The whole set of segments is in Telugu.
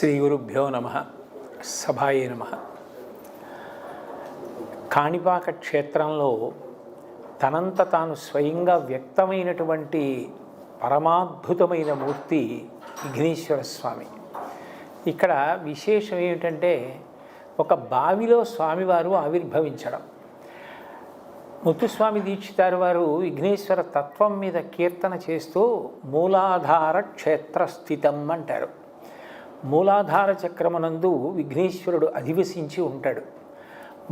శ్రీ గురుభ్యో నమ. సభాయే నమ. కాణిపాక క్షేత్రంలో తనంత తాను స్వయంగా వ్యక్తమైనటువంటి పరమాద్భుతమైన మూర్తి విఘ్నేశ్వర స్వామి. ఇక్కడ విశేషం ఏమిటంటే ఒక బావిలో స్వామివారు ఆవిర్భవించడం. ముత్తుస్వామి దీక్షితారు వారు విఘ్నేశ్వర తత్వం మీద కీర్తన చేస్తూ మూలాధార క్షేత్రస్థితం అంటారు. మూలాధార చక్రమునందు విఘ్నేశ్వరుడు అధివసించి ఉంటాడు.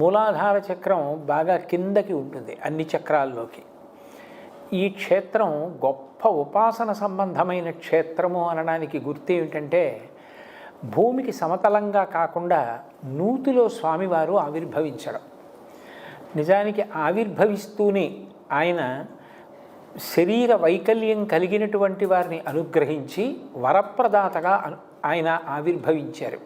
మూలాధార చక్రం బాగా కిందకి ఉంటుంది అన్ని చక్రాల్లోకి. ఈ క్షేత్రం గొప్ప ఉపాసన సంబంధమైన క్షేత్రము అనడానికి గుర్తు ఏమిటంటే భూమికి సమతలంగా కాకుండా నూతిలో స్వామివారు ఆవిర్భవించడం. నిజానికి ఆవిర్భవిస్తూనే ఆయన శరీర వైకల్యం కలిగినటువంటి వారిని అనుగ్రహించి వరప్రదాతగా ఆయన ఆవిర్భవించారు.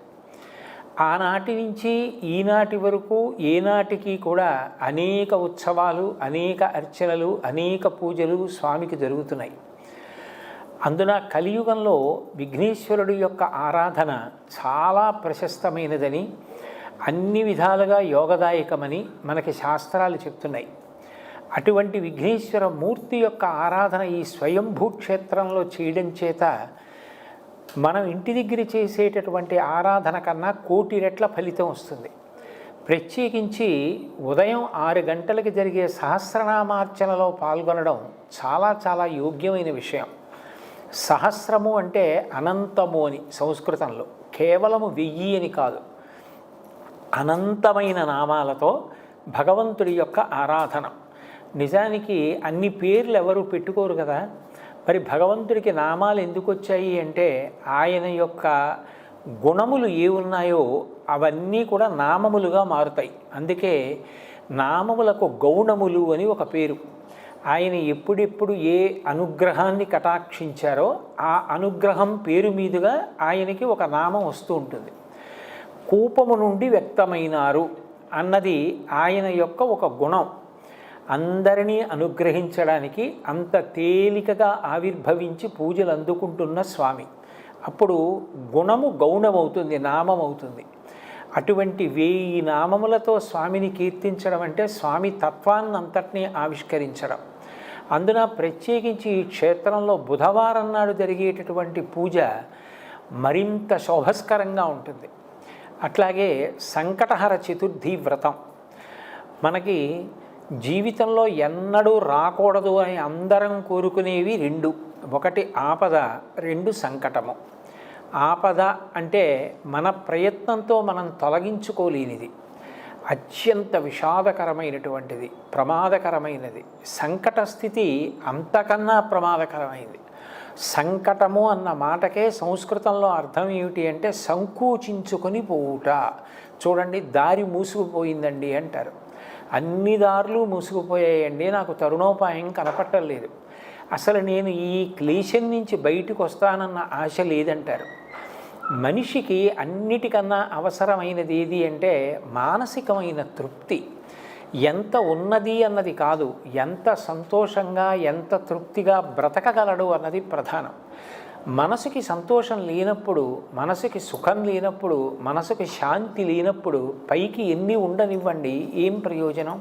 ఆనాటి నుంచి ఈనాటి వరకు ఏనాటికి కూడా అనేక ఉత్సవాలు, అనేక అర్చనలు, అనేక పూజలు స్వామికి జరుగుతున్నాయి. అందున కలియుగంలో విఘ్నేశ్వరుడి యొక్క ఆరాధన చాలా ప్రశస్తమైనదని, అన్ని విధాలుగా యోగదాయకమని మనకి శాస్త్రాలు చెప్తున్నాయి. అటువంటి విఘ్నేశ్వర మూర్తి యొక్క ఆరాధన ఈ స్వయంభూ క్షేత్రంలో చేయడం చేత మనం ఇంటి దగ్గర చేసేటటువంటి ఆరాధన కన్నా 1,000,000 రెట్ల ఫలితం వస్తుంది. ప్రత్యేకించి ఉదయం 6 గంటలకి జరిగే సహస్రనామార్చనలో పాల్గొనడం చాలా చాలా యోగ్యమైన విషయం. సహస్రము అంటే అనంతము అని సంస్కృతంలో, కేవలము 1000 అని కాదు. అనంతమైన నామాలతో భగవంతుడి యొక్క ఆరాధన. నిజానికి అన్ని పేర్లు ఎవరు పెట్టుకోరు కదా. మరి భగవంతుడికి నామాలు ఎందుకు వచ్చాయి అంటే ఆయన యొక్క గుణములు ఏ ఉన్నాయో అవన్నీ కూడా నామములుగా మారుతాయి. అందుకే నామములకు గౌణములు అని ఒక పేరు. ఆయన ఎప్పుడెప్పుడు ఏ అనుగ్రహాన్ని కటాక్షించారో ఆ అనుగ్రహం పేరు మీదుగా ఆయనకి ఒక నామం వస్తూ ఉంటుంది. కూపము నుండి వ్యక్తమైనారు అన్నది ఆయన యొక్క ఒక గుణం. అందరినీ అనుగ్రహించడానికి అంత తేలికగా ఆవిర్భవించి పూజలు అందుకుంటున్న స్వామి. అప్పుడు గుణము గౌణమవుతుంది, నామం అవుతుంది. అటువంటి 1000 నామములతో స్వామిని కీర్తించడం అంటే స్వామి తత్వాన్నంతటినీ ఆవిష్కరించడం. అందున ప్రత్యేకించి ఈ క్షేత్రంలో బుధవారం నాడు జరిగేటటువంటి పూజ మరింత శోభస్కరంగా ఉంటుంది. అట్లాగే సంకటహర చతుర్థి వ్రతం మనకి జీవితంలో ఎన్నడూ రాకూడదు అని అందరం కోరుకునేవి 2. ఒకటి ఆపద, 2 సంకటము. ఆపద అంటే మన ప్రయత్నంతో మనం తొలగించుకోలేనిది, అత్యంత విషాదకరమైనటువంటిది, ప్రమాదకరమైనది. సంకట స్థితి అంతకన్నా ప్రమాదకరమైనది. సంకటము అన్న మాటకే సంస్కృతంలో అర్థం ఏమిటి అంటే సంకోచించుకొని పోవుట. చూడండి, దారి మూసుకుపోయిందండి అంటారు. అన్ని దారులు మూసుకుపోయాయండి, నాకు తరుణోపాయం కనపట్టలేదు, అసలు నేను ఈ క్లేశం నుంచి బయటకు వస్తానన్న ఆశ లేదంటారు. మనిషికి అన్నిటికన్నా అవసరమైనది ఏది అంటే మానసికమైన తృప్తి. ఎంత ఉన్నది అన్నది కాదు, ఎంత సంతోషంగా ఎంత తృప్తిగా బ్రతకగలడు అన్నది ప్రధానం. మనసుకి సంతోషం లేనప్పుడు, మనసుకి సుఖం లేనప్పుడు, మనసుకి శాంతి లేనప్పుడు పైకి ఎన్ని ఉండనివ్వండి, ఏం ప్రయోజనం?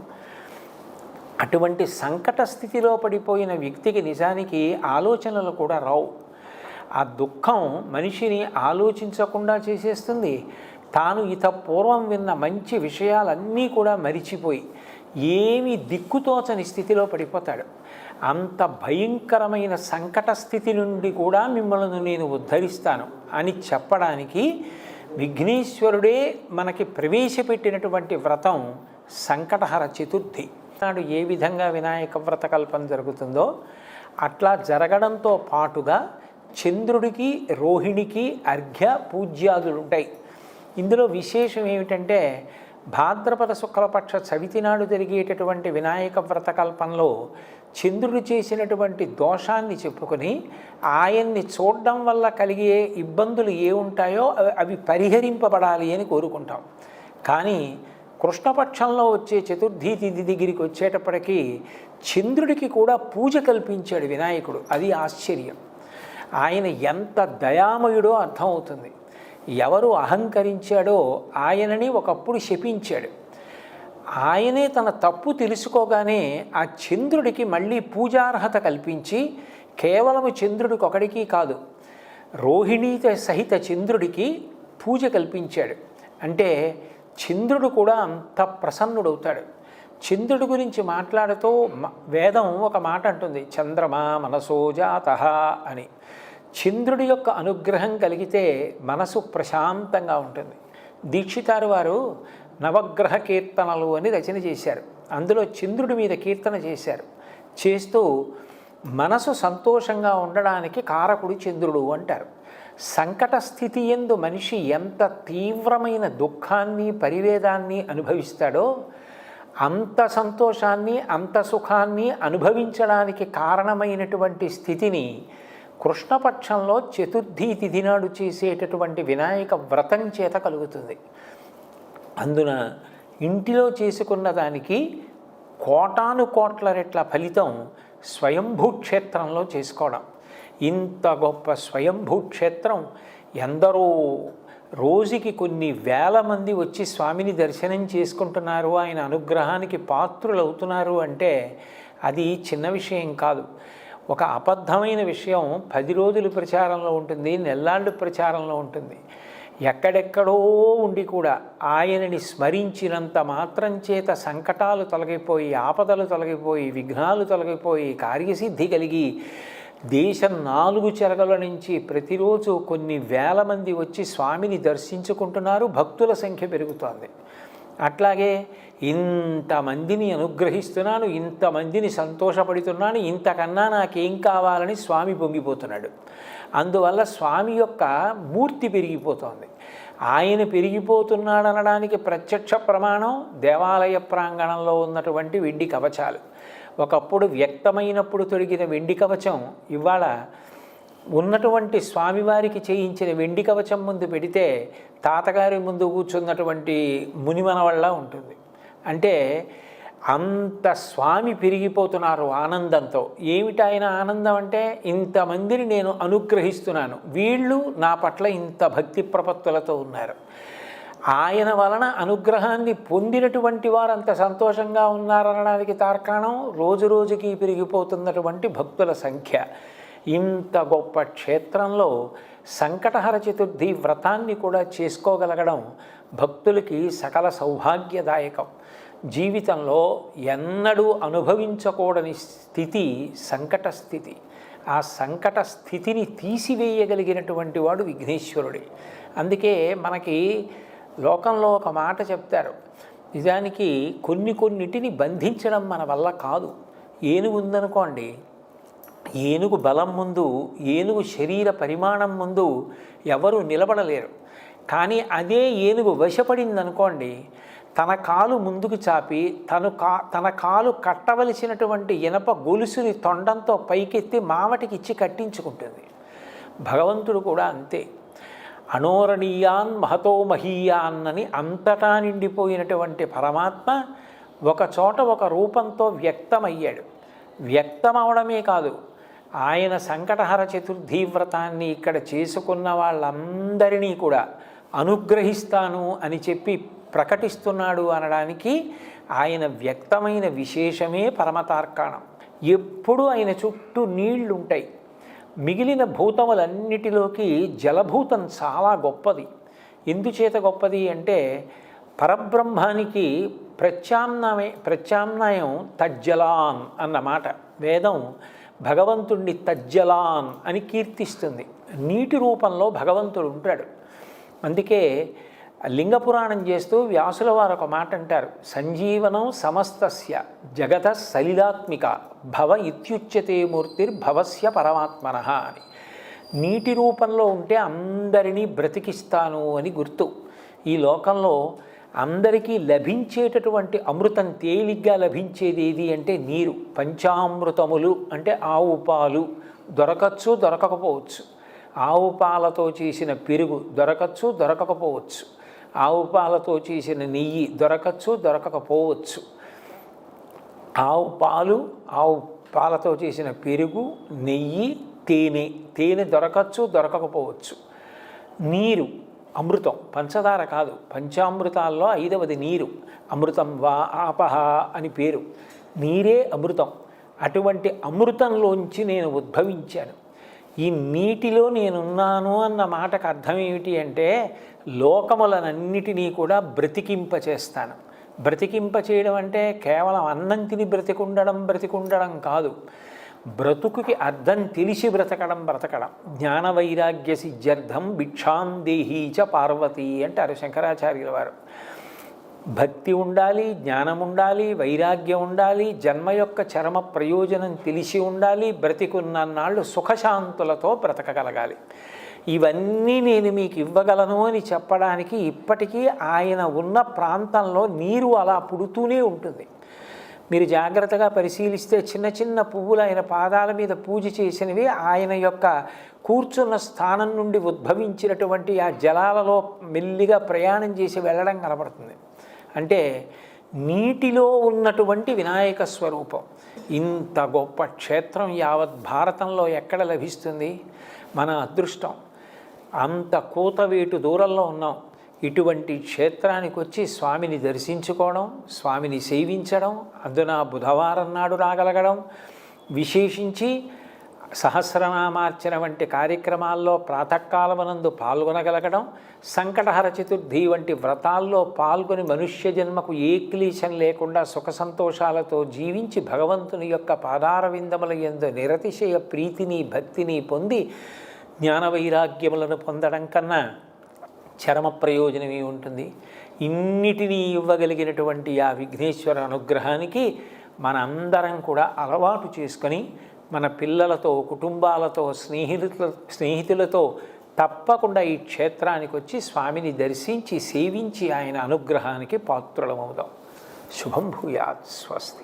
అటువంటి సంకట స్థితిలో పడిపోయిన వ్యక్తికి నిజానికి ఆలోచనలు కూడా రావు. ఆ దుఃఖం మనిషిని ఆలోచించకుండా చేసేస్తుంది. తాను పూర్వం విన్న మంచి విషయాలన్నీ కూడా మరిచిపోయి ఏమి దిక్కుతోచని స్థితిలో పడిపోతాడు. అంత భయంకరమైన సంకట స్థితి నుండి కూడా మిమ్మల్ని నేను ఉద్ధరిస్తాను అని చెప్పడానికి విఘ్నేశ్వరుడే మనకి ప్రవేశపెట్టినటువంటి వ్రతం సంకటహర చతుర్థి నాడు ఏ విధంగా వినాయక వ్రత కల్పన జరుగుతుందో అట్లా జరగడంతో పాటుగా చంద్రుడికి, రోహిణికి అర్ఘ్య పూజ్యాదులు ఉంటాయి. ఇందులో విశేషం ఏమిటంటే భాద్రపద శుక్లపక్ష చవితి నాడు జరిగేటటువంటి వినాయక వ్రత కల్పనలో చంద్రుడు చేసినటువంటి దోషాన్ని చెప్పుకొని ఆయన్ని చూడడం వల్ల కలిగే ఇబ్బందులు ఏ ఉంటాయో అవి పరిహరింపబడాలి అని కోరుకుంటాం. కానీ కృష్ణపక్షంలో వచ్చే చతుర్థి తిథి దగ్గరికి వచ్చేటప్పటికీ చంద్రుడికి కూడా పూజ కల్పించాడు వినాయకుడు. అది ఆశ్చర్యం. ఆయన ఎంత దయామయుడో అర్థమవుతుంది. ఎవరు అహంకరించాడో ఆయనని ఒకప్పుడు శపించాడు. ఆయనే తన తప్పు తెలుసుకోగానే ఆ చంద్రుడికి మళ్ళీ పూజార్హత కల్పించి, కేవలము చంద్రుడికి ఒకడికి కాదు, రోహిణీ సహిత చంద్రుడికి పూజ కల్పించాడు. అంటే చంద్రుడు కూడా అంత ప్రసన్నుడవుతాడు. చంద్రుడి గురించి మాట్లాడుతూ వేదం ఒక మాట అంటుంది, చంద్రమా మనసో జాతః అని. చంద్రుడి యొక్క అనుగ్రహం కలిగితే మనసు ప్రశాంతంగా ఉంటుంది. దీక్షితారు వారు నవగ్రహ కీర్తనలు అని రచన చేశారు. అందులో చంద్రుడి మీద కీర్తన చేశారు. చేస్తూ మనసు సంతోషంగా ఉండడానికి కారకుడు చంద్రుడు అంటారు. సంకట స్థితి యందు మనిషి ఎంత తీవ్రమైన దుఃఖాన్ని పరివేదాన్ని అనుభవిస్తాడో అంత సంతోషాన్ని అంత సుఖాన్ని అనుభవించడానికి కారణమైనటువంటి స్థితిని కృష్ణపక్షంలో చతుర్థి తిథి నాడు చేసేటటువంటి వినాయక వ్రతం చేత కలుగుతుంది. అందున ఇంటిలో చేసుకున్న దానికి కోటాను కోట్ల రెట్ల ఫలితం స్వయంభూ క్షేత్రంలో చేసుకోవడం. ఇంత గొప్ప స్వయంభూ క్షేత్రం ఎందరో రోజుకి కొన్ని వేల మంది వచ్చి స్వామిని దర్శనం చేసుకుంటున్నారు, ఆయన అనుగ్రహానికి పాత్రులవుతున్నారు అంటే అది చిన్న విషయం కాదు. ఒక అబద్ధమైన విషయం 10 రోజులు ప్రచారంలో ఉంటుంది, నెల్లాళ్ళు ప్రచారంలో ఉంటుంది. ఎక్కడెక్కడో ఉండి కూడా ఆయనని స్మరించినంత మాత్రం చేత సంకటాలు తొలగిపోయి, ఆపదలు తొలగిపోయి, విఘ్నాలు తొలగిపోయి, కార్యసిద్ధి కలిగి దేశం 4 చెరగల నుంచి ప్రతిరోజు కొన్ని వేల మంది వచ్చి స్వామిని దర్శించుకుంటున్నారు. భక్తుల సంఖ్య పెరుగుతోంది. అట్లాగే ఇంతమందిని అనుగ్రహిస్తున్నాను, ఇంతమందిని సంతోషపడుతున్నాను, ఇంతకన్నా నాకేం కావాలని స్వామి పొంగిపోతున్నాడు. అందువల్ల స్వామి యొక్క మూర్తి పెరిగిపోతోంది. ఆయన పెరిగిపోతున్నాడనడానికి ప్రత్యక్ష ప్రమాణం దేవాలయ ప్రాంగణంలో ఉన్నటువంటి వెండి కవచాలు. ఒకప్పుడు వ్యక్తమైనప్పుడు తొడిగిన వెండి కవచం ఇవాళ ఉన్నటువంటి స్వామివారికి చేయించిన వెండి కవచం ముందు పెడితే తాతగారి ముందు కూర్చున్నటువంటి మునిమనవళ్ళ ఉంటుంది. అంటే అంత స్వామి పెరిగిపోతున్నారు ఆనందంతో. ఏమిటి ఆయన ఆనందం అంటే, ఇంతమందిని నేను అనుగ్రహిస్తున్నాను, వీళ్ళు నా పట్ల ఇంత భక్తి ప్రపత్తులతో ఉన్నారు. ఆయన వలన అనుగ్రహాన్ని పొందినటువంటి వారు అంత సంతోషంగా ఉన్నారనడానికి తార్కాణం రోజు రోజుకి పెరిగిపోతున్నటువంటి భక్తుల సంఖ్య. ఇంత గొప్ప క్షేత్రంలో సంకటహర చతుర్థి వ్రతాన్ని కూడా చేసుకోగలగడం భక్తులకి సకల సౌభాగ్యదాయకం. జీవితంలో ఎన్నడూ అనుభవించకూడని స్థితి సంకట స్థితి. ఆ సంకట స్థితిని తీసివేయగలిగినటువంటి వాడు విఘ్నేశ్వరుడే. అందుకే మనకి లోకంలో ఒక మాట చెప్తారు, నిజానికి కొన్నిటిని బంధించడం మన వల్ల కాదు. ఏనుగు ఉందనుకోండి, ఏనుగు బలం ముందు, ఏనుగు శరీర పరిమాణం ముందు ఎవరు నిలబడలేరు. కానీ అదే ఏనుగు వశపడిందనుకోండి, తన కాలు ముందుకు చాపి తన కాలు కట్టవలసినటువంటి ఇనప గొలుసుని తొండంతో పైకెత్తి మావటికి ఇచ్చి కట్టించుకుంటుంది. భగవంతుడు కూడా అంతే. అనోరణీయాన్ మహతో మహీయాన్ అని అంతటా నిండిపోయినటువంటి పరమాత్మ ఒకచోట ఒక రూపంతో వ్యక్తమయ్యాడు. వ్యక్తమవడమే కాదు, ఆయన సంకటహర చతుర్థి వ్రతాన్ని ఇక్కడ చేసుకున్న వాళ్ళందరినీ కూడా అనుగ్రహిస్తాను అని చెప్పి ప్రకటిస్తున్నాడు అనడానికి ఆయన వ్యక్తమైన విశేషమే పరమతార్కాణం. ఎప్పుడూ ఆయన చుట్టూ నీళ్లుంటాయి. మిగిలిన భూతములన్నిటిలోకి జలభూతం చాలా ఎందుచేత గొప్పది అంటే, పరబ్రహ్మానికి ప్రత్యామ్నాయం తజ్జలాన్ అన్నమాట. వేదం భగవంతుణ్ణి తజ్జలాన్ అని కీర్తిస్తుంది. నీటి రూపంలో భగవంతుడు ఉంటాడు. అందుకే లింగపురాణం చేస్తూ వ్యాసుల వారు ఒక మాట అంటారు, సంజీవనం సమస్తస్య జగత సలిలాత్మిక భవ ఇత్యుచ్యతే మూర్తిర్భవస్య పరమాత్మనః అని. నీటి రూపంలో ఉంటే అందరినీ బ్రతికిస్తాను అని గుర్తు. ఈ లోకంలో అందరికీ లభించేటటువంటి అమృతం తేలిగ్గా లభించేది ఏది అంటే నీరు. పంచామృతములు అంటే ఆవు పాలు దొరకచ్చు, దొరకకపోవచ్చు. ఆవు పాలతో చేసిన పెరుగు దొరకచ్చు, దొరకకపోవచ్చు. ఆవు పాలతో చేసిన నెయ్యి దొరకచ్చు, దొరకకపోవచ్చు. ఆవు పాలతో చేసిన పెరుగు, నెయ్యి, తేనె దొరకచ్చు, దొరకకపోవచ్చు. అమృతం, పంచదార కాదు, పంచామృతాల్లో 5వది నీరు. అమృతం వా ఆపహ అని పేరు. నీరే అమృతం. అటువంటి అమృతంలోంచి నేను ఉద్భవించాను. ఈ నీటిలో నేనున్నాను అన్న మాటకు అర్థం ఏమిటి అంటే, లోకములనన్నిటినీ కూడా బ్రతికింపచేస్తాను. బ్రతికింపచేయడం అంటే కేవలం అన్నం తిని బ్రతికుండడం కాదు. బ్రతుకుకి అర్థం తెలిసి బ్రతకడం. జ్ఞాన వైరాగ్య సిద్ధ్యర్థం భిక్షాం దేహీచ పార్వతీ అంటారు శంకరాచార్యుల వారు. భక్తి ఉండాలి, జ్ఞానం ఉండాలి, వైరాగ్యం ఉండాలి, జన్మ యొక్క చరమ ప్రయోజనం తెలిసి ఉండాలి, బ్రతికున్నన్నాళ్ళు సుఖశాంతులతో బ్రతకగలగాలి. ఇవన్నీ నేను మీకు ఇవ్వగలను అని చెప్పడానికి ఇప్పటికీ ఆయన ఉన్న ప్రాంతంలో నీరు అలా పుడుతూనే ఉంటుంది. మీరు జాగ్రత్తగా పరిశీలిస్తే చిన్న చిన్న పువ్వులు ఆయన పాదాల మీద పూజ చేసినవి ఆయన యొక్క కూర్చున్న స్థానం నుండి ఉద్భవించినటువంటి ఆ జలాలలో మెల్లిగా ప్రయాణం చేసి వెళ్ళడం కనబడుతుంది. అంటే నీటిలో ఉన్నటువంటి వినాయక స్వరూపం. ఇంత గొప్ప క్షేత్రం యావత్ భారతంలో ఎక్కడ లభిస్తుంది? మన అదృష్టం. అంత కూతవేటు దూరంలో ఉన్నాం. ఇటువంటి క్షేత్రానికి వచ్చి స్వామిని దర్శించుకోవడం, స్వామిని సేవించడం, అందున బుధవారం నాడు రాగలగడం, విశేషించి సహస్రనామార్చన వంటి కార్యక్రమాల్లో ప్రాతకాలమనందు పాల్గొనగలగడం, సంకటహర చతుర్థి వంటి వ్రతాల్లో పాల్గొని మనుష్య జన్మకు ఏ క్లేశం లేకుండా సుఖ సంతోషాలతో జీవించి భగవంతుని యొక్క పాదారవిందముల యందు నిరతిశయ ప్రీతిని భక్తిని పొంది జ్ఞాన వైరాగ్యములను పొందడం కన్నా చరమ ప్రయోజనమే ఉంటుంది. ఇన్నిటినీ ఇవ్వగలిగినటువంటి ఆ విఘ్నేశ్వర అనుగ్రహానికి మనందరం కూడా అలవాటు చేసుకొని మన పిల్లలతో, కుటుంబాలతో, స్నేహితులతో తప్పకుండా ఈ క్షేత్రానికి వచ్చి స్వామిని దర్శించి సేవించి ఆయన అనుగ్రహానికి పాత్రులమవుదాం. శుభం భూయాత్. స్వస్తి.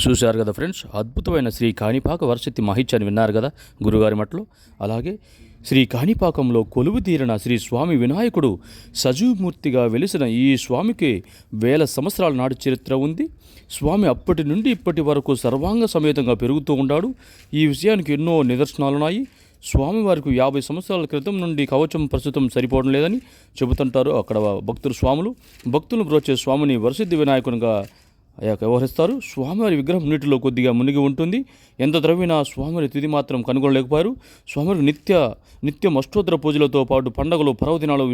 చూశారు కదా ఫ్రెండ్స్, అద్భుతమైన శ్రీ కాణిపాక వరసిద్ధి మహిత్యాన్ని విన్నారు కదా గురుగారి మట్లో. అలాగే శ్రీ కాణిపాకంలో కొలువు తీరిన శ్రీ స్వామి వినాయకుడు సజీవమూర్తిగా వెలిసిన ఈ స్వామికి 1000 సంవత్సరాల నాటి చరిత్ర ఉంది. స్వామి అప్పటి నుండి ఇప్పటి వరకు సర్వాంగ సమేతంగా పెరుగుతూ ఉన్నాడు. ఈ విషయానికి ఎన్నో నిదర్శనాలున్నాయి. స్వామివారికి 50 సంవత్సరాల క్రితం నుండి కవచం ప్రస్తుతం సరిపోవడం లేదని చెబుతుంటారు అక్కడ భక్తులు బ్రోచే స్వామిని వరసిద్ధి వినాయకునిగా వ్యవహరిస్తారు. స్వామివారి విగ్రహం నీటిలో కొద్దిగా మునిగి ఉంటుంది. ఎంత ద్రవ్యనా స్వామివారి తిథి మాత్రం కనుగొనలేకపోయారు. స్వామివారికి నిత్యం అష్టోత్తర పూజలతో పాటు పండుగలు, పర్వదినాలు,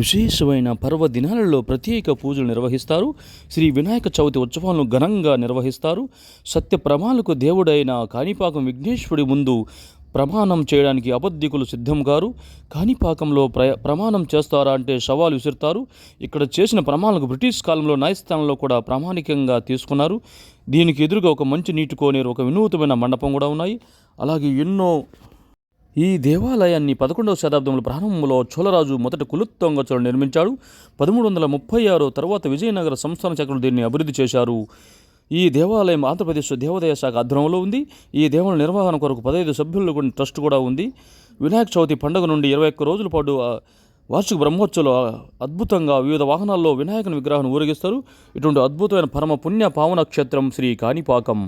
విశేషమైన పర్వదినాలలో ప్రత్యేక పూజలు నిర్వహిస్తారు. శ్రీ వినాయక చవితి ఉత్సవాలను ఘనంగా నిర్వహిస్తారు. సత్య ప్రమాణాలకు దేవుడైన కాణిపాకం విఘ్నేశ్వరుడి ముందు ప్రమాణం చేయడానికి అబద్ధికులు సిద్ధం కారు. కాణిపాకంలో ప్రమాణం చేస్తారా అంటే సవాలు విసురుతారు. ఇక్కడ చేసిన ప్రమాణాలకు బ్రిటిష్ కాలంలో న్యాయస్థానంలో కూడా ప్రామాణికంగా తీసుకున్నారు. దీనికి ఎదురుగా ఒక మంచి నీటి కోనేరు, ఒక వినూతమైన మండపం కూడా ఉన్నాయి. అలాగే ఎన్నో ఈ దేవాలయాన్ని 11వ శతాబ్దంలో ప్రారంభంలో చోళరాజు మొదట కులుత్తొంగ చోళ నిర్మించాడు. 1336 తర్వాత విజయనగర సంస్థాన చక్రులు దీన్ని అభివృద్ధి చేశారు. ఈ దేవాలయం ఆంధ్రప్రదేశ్ దేవాదాయ శాఖ ఆధ్వర్యంలో ఉంది. ఈ దేవాలయ నిర్వహణ కొరకు 15 సభ్యులు కూడా ట్రస్ట్ కూడా ఉంది. వినాయక చవితి పండుగ నుండి 21 రోజుల పాటు వార్షిక బ్రహ్మోత్సవాలు అద్భుతంగా వివిధ వాహనాల్లో వినాయకుని విగ్రహాన్ని ఊరేగిస్తారు. ఇటువంటి అద్భుతమైన పరమ పుణ్య పావన క్షేత్రం శ్రీ కాణిపాకం.